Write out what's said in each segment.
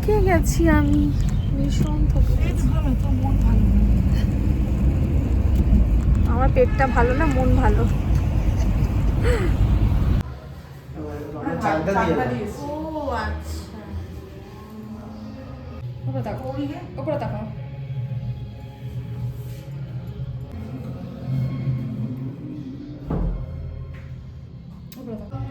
থকে গেছি আমি, ভীষণ থকে গেছি। আমার পেটটা ভালো না, মন ভালো। ও আচ্ছা, ওপরে তাকাও, ওপরে তাকাও। ওপরে তাকাও।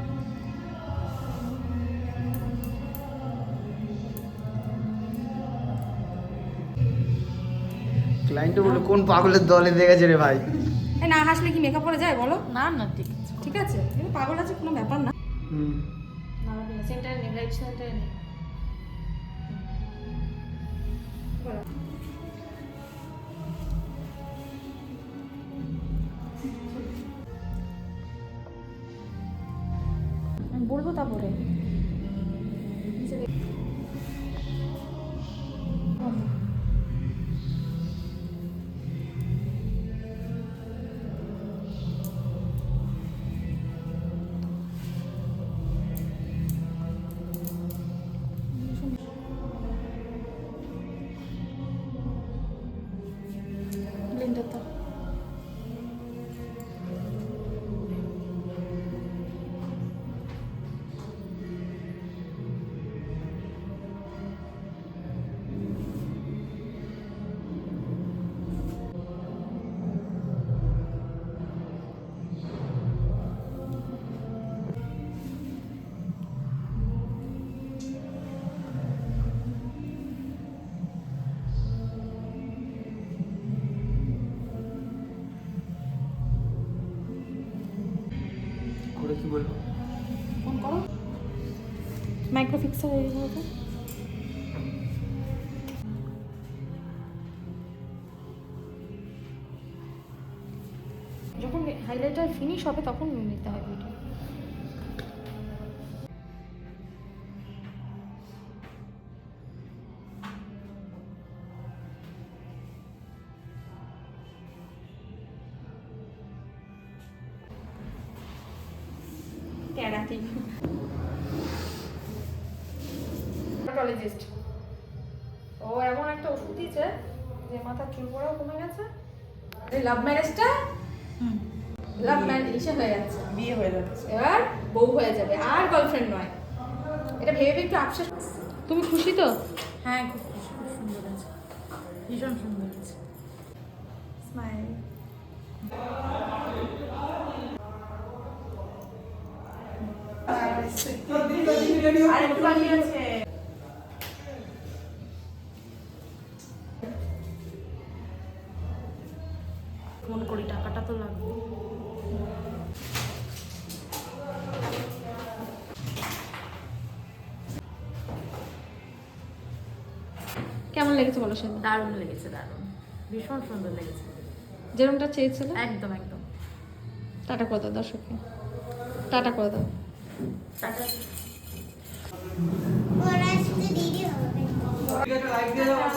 ক্লায়েন্ট বলে কোন পাগলের দলে দেখেছে রে ভাই। না হাসলে কি মেকআপ করা যায় বলো? না না ঠিক আছে, ঠিক আছে, পাগল আছে কোনো ব্যাপার না। হুম। সেন্টারে নেই, রাইট সেন্টারে নেই। আমি বলবো তারপরে। ব্লেন্ডারটা করে কি বলবো? ফোন করো, মাইক্রোফিক্সার হয়ে যাবে। যখন হাইলাইটার ফিনিশ হবে তখন নিতে হয় ভিডিও। ক্যারাটি ডেরমাটোলজিস্ট, ও এমন একটা ওষুধ দিয়েছে যে মাথা চুল পড়াও কমে গেছে। লাভ ম্যারেজটা লাভ ম্যারেজ হয়ে যাচ্ছে, বিয়ে হয়ে যাচ্ছে। এবার বউ হয়ে যাবে, আর গার্লফ্রেন্ড নয়। এটা ভেবে একটু আফসোস। তুমি খুশি তো? হ্যাঁ খুব খুশি, খুব সুন্দর আছে, ভীষণ সুন্দর আছে। স্মাইল। আর একটু বাকি আছে। ফোন করি, টাকাটা তো লাগবে। কেমন লেগেছে বলো সেদিন? দারুণ লেগেছে, দারুণ, ভীষণ সুন্দর লেগেছে, যেরকমটা চেয়েছিল। একদম একদম। টাটা করে দাও দর্শককে, টাটা করে দাও। টাটা। ওরা আসতে দেরি হবে। লাইক দিয়ে দাও।